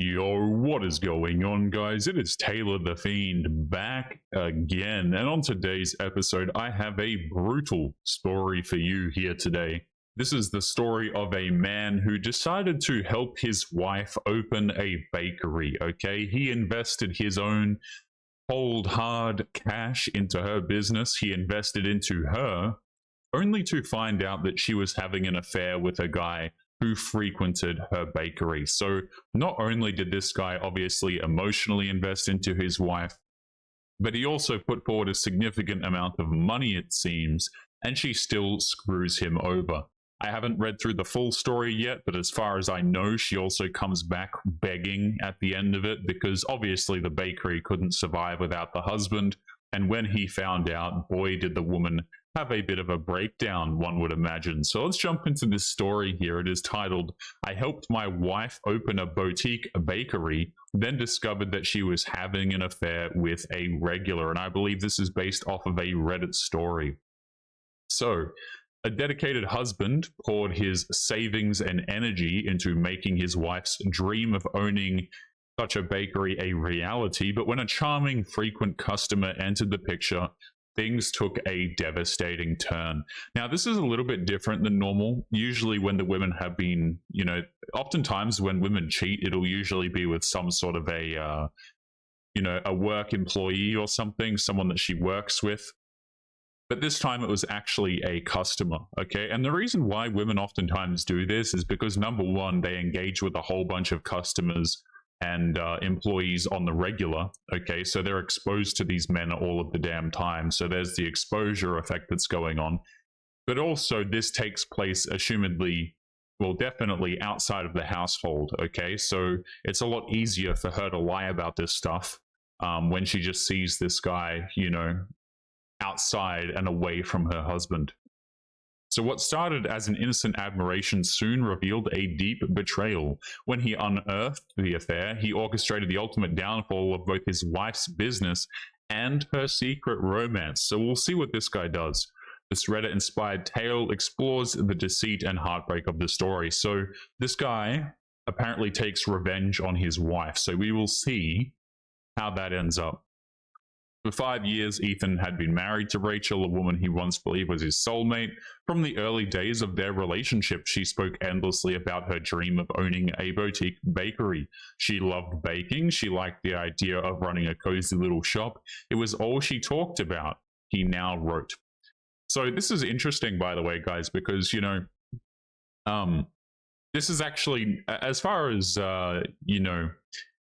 Yo, what is going on, guys? It is Taylor the Fiend back again. And on today's episode, I have a brutal story for you here today. This is the story of a man who decided to help his wife open a bakery, okay? He invested his own cold, hard cash into her business. He invested into her only to find out that she was having an affair with a guy who frequented her bakery. So not only did this guy obviously emotionally invest into his wife, but he also put forward a significant amount of money, it seems, and she still screws him over. I haven't read through the full story yet, but as far as I know, she also comes back begging at the end of it because obviously the bakery couldn't survive without the husband. And when he found out, boy, did the woman have a bit of a breakdown, one would imagine. So let's jump into this story here. It is titled, I helped my wife open a boutique bakery, then discovered that she was having an affair with a regular. And I believe this is based off of a Reddit story. So, a dedicated husband poured his savings and energy into making his wife's dream of owning such a bakery a reality, but when a charming, frequent customer entered the picture, things took a devastating turn. Now, this is a little bit different than normal. Usually when the women have been, oftentimes when women cheat, it'll usually be with some sort of a work employee or something, someone that she works with. But this time it was actually a customer, okay? And the reason why women oftentimes do this is because, number one, they engage with a whole bunch of customers and employees on the regular, okay? So they're exposed to these men all of the damn time. So there's the exposure effect that's going on. But also this takes place, assumedly, well, definitely outside of the household, okay? So it's a lot easier for her to lie about this stuff when she just sees this guy, outside and away from her husband. So what started as an innocent admiration soon revealed a deep betrayal. When he unearthed the affair, he orchestrated the ultimate downfall of both his wife's business and her secret romance. So we'll see what this guy does. This Reddit-inspired tale explores the deceit and heartbreak of the story. So this guy apparently takes revenge on his wife. So we will see how that ends up. For 5 years, Ethan had been married to Rachel, a woman he once believed was his soulmate. From the early days of their relationship, she spoke endlessly about her dream of owning a boutique bakery. She loved baking. She liked the idea of running a cozy little shop. It was all she talked about, he now wrote. So this is interesting, by the way, guys, because, this is actually, as far as,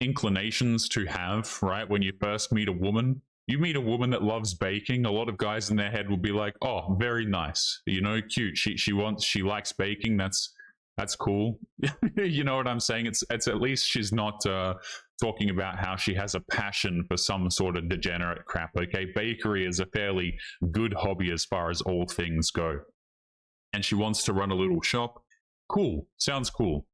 inclinations to have, right? When you first meet a woman, you meet a woman that loves baking, a lot of guys in their head will be like, oh, very nice, cute. She likes baking. That's cool. You know what I'm saying? It's at least she's not talking about how she has a passion for some sort of degenerate crap. Okay, bakery is a fairly good hobby as far as all things go. And she wants to run a little shop. Cool. Sounds cool.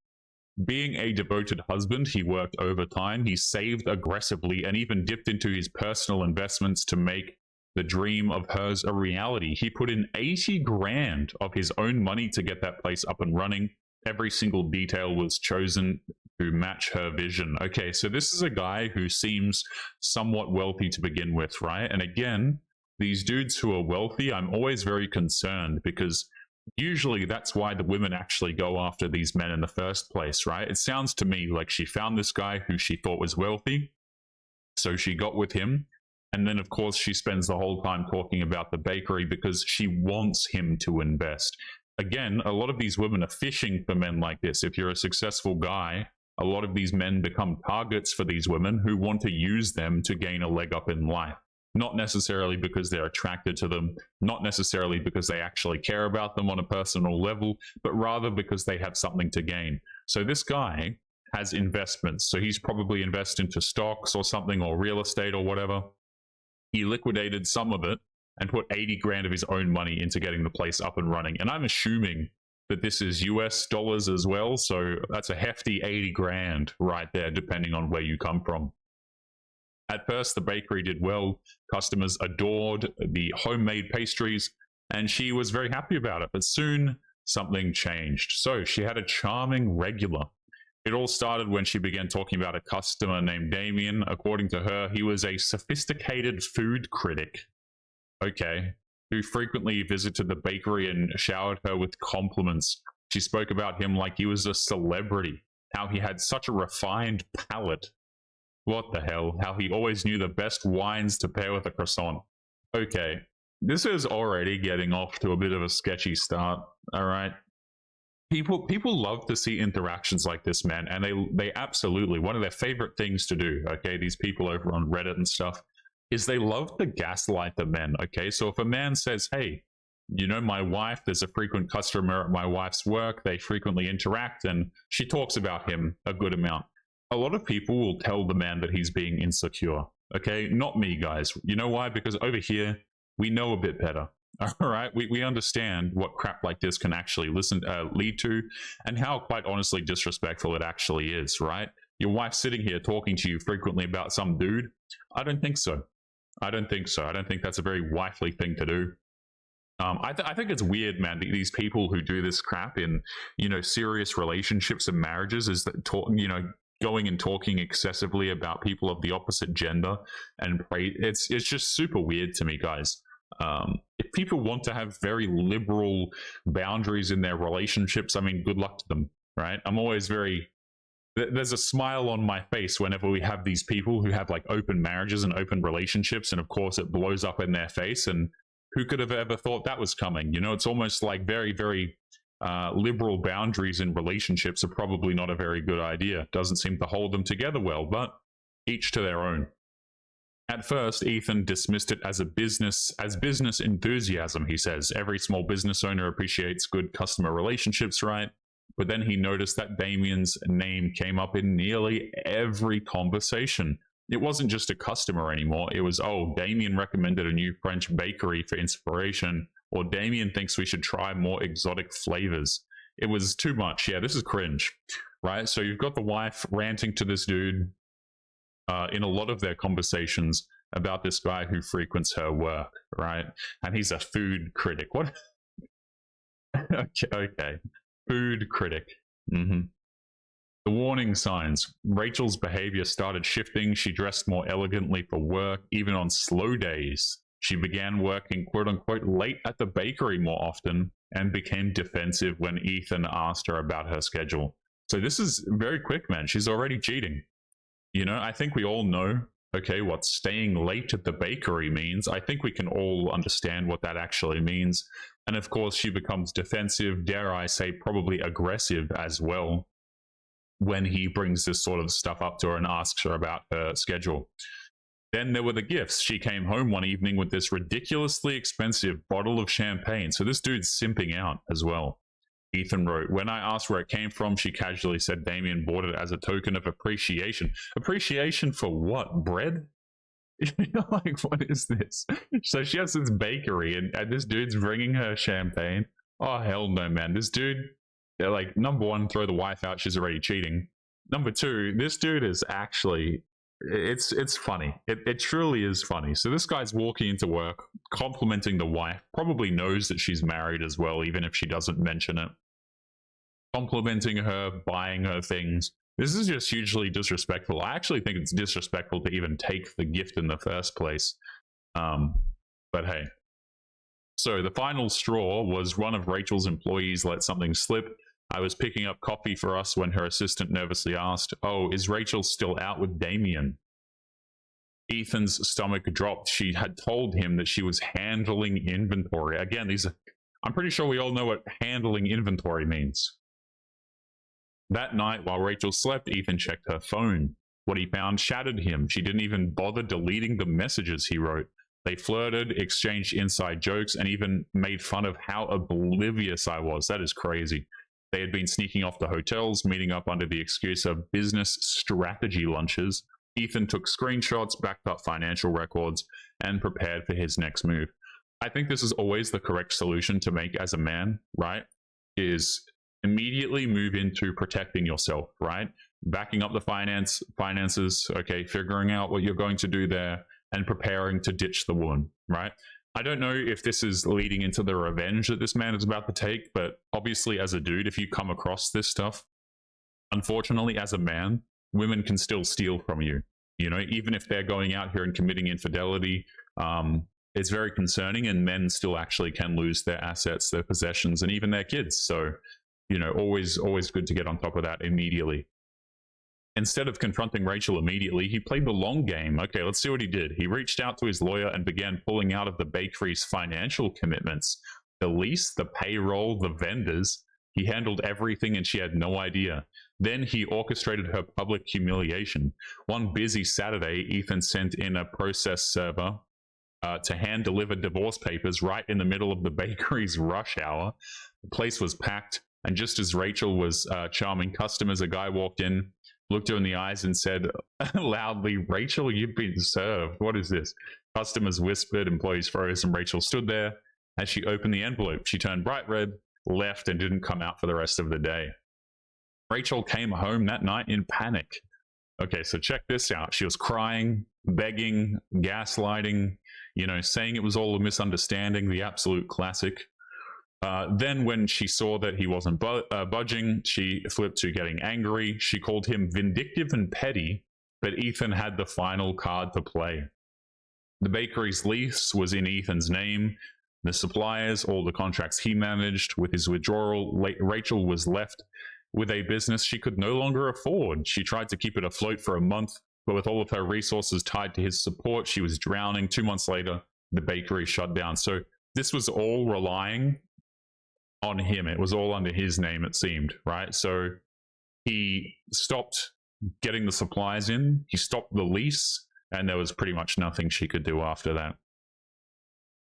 Being a devoted husband, he worked overtime, he saved aggressively, and even dipped into his personal investments to make the dream of hers a reality. He put in 80 grand of his own money to get that place up and running. Every single detail was chosen to match her vision. Okay, so this is a guy who seems somewhat wealthy to begin with, right? And again, these dudes who are wealthy, I'm always very concerned because usually that's why the women actually go after these men in the first place, right? It sounds to me like she found this guy who she thought was wealthy, so she got with him. And then, of course, she spends the whole time talking about the bakery because she wants him to invest. Again, a lot of these women are fishing for men like this. If you're a successful guy, a lot of these men become targets for these women who want to use them to gain a leg up in life. Not necessarily because they're attracted to them, not necessarily because they actually care about them on a personal level, but rather because they have something to gain. So this guy has investments. So he's probably invested into stocks or something, or real estate or whatever. He liquidated some of it and put 80 grand of his own money into getting the place up and running. And I'm assuming that this is US dollars as well. So that's a hefty 80 grand right there, depending on where you come from. At first, the bakery did well. Customers adored the homemade pastries, and she was very happy about it. But soon, something changed. So she had a charming regular It all started when she began talking about a customer named Damien. According to her, he was a sophisticated food critic, okay, who frequently visited the bakery and showered her with compliments. She spoke about him like he was a celebrity, how he had such a refined palate. What the hell? How he always knew the best wines to pair with a croissant. Okay, this is already getting off to a bit of a sketchy start, all right? People love to see interactions like this, man, and they absolutely, one of their favorite things to do, okay, these people over on Reddit and stuff, is they love to gaslight the men, okay? So if a man says, hey, you know, my wife, there's a frequent customer at my wife's work, they frequently interact, and she talks about him a good amount. A lot of people will tell the man that he's being insecure, okay? Not me, guys. You know why? Because over here, we know a bit better. All right, we understand what crap like this can actually lead to, and how quite honestly disrespectful it actually is, right? Your wife sitting here talking to you frequently about some dude? I don't think so. I don't think so. I don't think that's a very wifely thing to do. I think it's weird, man. These people who do this crap in, you know, serious relationships and marriages, is that going and talking excessively about people of the opposite gender, and it's just super weird to me, guys. If people want to have very liberal boundaries in their relationships, I mean, good luck to them, right? I'm always there's a smile on my face whenever we have these people who have like open marriages and open relationships, and of course it blows up in their face, and who could have ever thought that was coming? You know, it's almost like very, very liberal boundaries in relationships are probably not a very good idea. Doesn't seem to hold them together well, but each to their own. At first, Ethan dismissed it as business enthusiasm, he says. Every small business owner appreciates good customer relationships, right? But then he noticed that Damien's name came up in nearly every conversation. It wasn't just a customer anymore. It was, oh, Damien recommended a new French bakery for inspiration, or Damien thinks we should try more exotic flavors. It was too much. Yeah, this is cringe, right? So you've got the wife ranting to this dude, in a lot of their conversations about this guy who frequents her work, right? And he's a food critic. What? Okay. Food critic. The warning signs. Rachel's behavior started shifting. She dressed more elegantly for work, even on slow days. She began working quote-unquote late at the bakery more often, and became defensive when Ethan asked her about her schedule. So this is very quick, man. She's already cheating. You know, I think we all know, okay, what staying late at the bakery means. I think we can all understand what that actually means. And of course, she becomes defensive, dare I say, probably aggressive as well, when he brings this sort of stuff up to her and asks her about her schedule. Then there were the gifts. She came home one evening with this ridiculously expensive bottle of champagne. So this dude's simping out as well. Ethan wrote, when I asked where it came from, she casually said Damien bought it as a token of appreciation. Appreciation for what? Bread? Like, what is this? So she has this bakery, and this dude's bringing her champagne. Oh, hell no, man. This dude, they're like, number one, throw the wife out. She's already cheating. Number two, this dude is actually, it's funny. It truly is funny. So this guy's walking into work, complimenting the wife, probably knows that she's married as well, even if she doesn't mention it. Complimenting her, buying her things. This is just hugely disrespectful. I actually think it's disrespectful to even take the gift in the first place. But hey. So the final straw was one of Rachel's employees let something slip. I was picking up coffee for us when her assistant nervously asked, oh, is Rachel still out with Damien? Ethan's stomach dropped. She had told him that she was handling inventory. Again, I'm pretty sure we all know what handling inventory means. That night, while Rachel slept, Ethan checked her phone. What he found shattered him. She didn't even bother deleting the messages he wrote. They flirted, exchanged inside jokes, and even made fun of how oblivious I was. That is crazy. They had been sneaking off to hotels, meeting up under the excuse of business strategy lunches. Ethan took screenshots, backed up financial records, and prepared for his next move. I think this is always the correct solution to make as a man, right? Is immediately move into protecting yourself, right? Backing up the finances, okay, figuring out what you're going to do there, and preparing to ditch the woman, right? I don't know if this is leading into the revenge that this man is about to take, but obviously as a dude, if you come across this stuff, Unfortunately, as a man, women can still steal from you. You know, even if they're going out here and committing infidelity, it's very concerning, and men still actually can lose their assets, their possessions, and even their kids. So, you know, always good to get on top of that immediately. Instead of confronting Rachel immediately, he played the long game. Okay, let's see what he did. He reached out to his lawyer and began pulling out of the bakery's financial commitments. The lease, the payroll, the vendors. He handled everything and she had no idea. Then he orchestrated her public humiliation. One busy Saturday, Ethan sent in a process server to hand-deliver divorce papers right in the middle of the bakery's rush hour. The place was packed, and just as Rachel was charming customers, a guy walked in, looked her in the eyes and said loudly, "Rachel, you've been served. What is this?" Customers whispered, employees froze, and Rachel stood there. As she opened the envelope, she turned bright red, left, and didn't come out for the rest of the day. Rachel came home that night in panic. Okay, so check this out. She was crying, begging, gaslighting, you know, saying it was all a misunderstanding, the absolute classic. Then when she saw that he wasn't budging, she flipped to getting angry. She called him vindictive and petty, but Ethan had the final card to play. The bakery's lease was in Ethan's name. The suppliers, all the contracts he managed. With his withdrawal, Rachel was left with a business she could no longer afford. She tried to keep it afloat for a month, but with all of her resources tied to his support, she was drowning. 2 months later, the bakery shut down. So this was all relying on him. It was all under his name, it seemed, right? So he stopped getting the supplies in, he stopped the lease, and there was pretty much nothing she could do after that.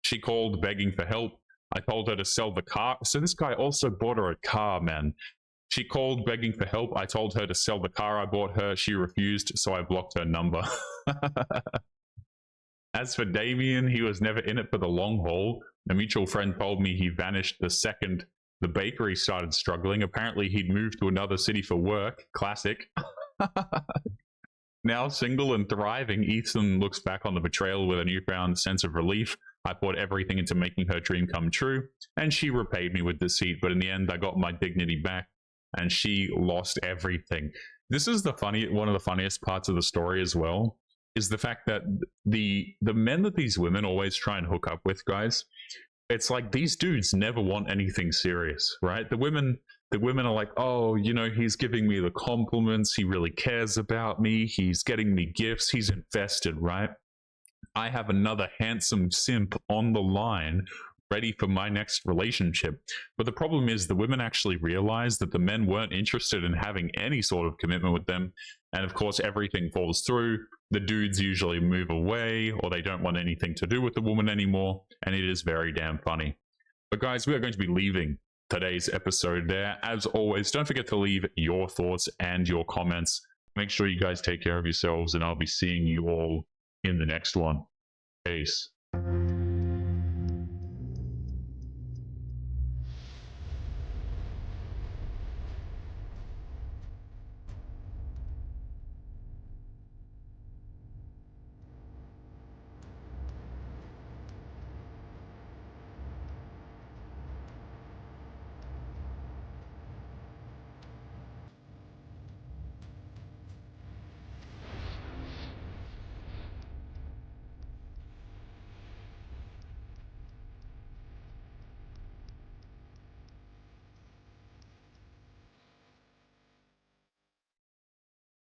She called begging for help. I told her to sell the car. So this guy also bought her a car, man. She called begging for help. I told her to sell the car I bought her. She refused, so I blocked her number. As for Damien, he was never in it for the long haul. A mutual friend told me he vanished the second the bakery started struggling. Apparently, he'd moved to another city for work. Classic. Now single and thriving, Ethan looks back on the betrayal with a newfound sense of relief. I poured everything into making her dream come true, and she repaid me with deceit. But in the end, I got my dignity back, and she lost everything. This is one of the funniest parts of the story as well, is the fact that the men that these women always try and hook up with, guys, it's like these dudes never want anything serious, right? The women are like, oh, you know, he's giving me the compliments, he really cares about me, he's getting me gifts, he's invested, right? I have another handsome simp on the line ready for my next relationship. But the problem is the women actually realized that the men weren't interested in having any sort of commitment with them. And of course, everything falls through. The dudes usually move away, or they don't want anything to do with the woman anymore. And it is very damn funny. But guys, we are going to be leaving today's episode there. As always, don't forget to leave your thoughts and your comments. Make sure you guys take care of yourselves, and I'll be seeing you all in the next one. Peace.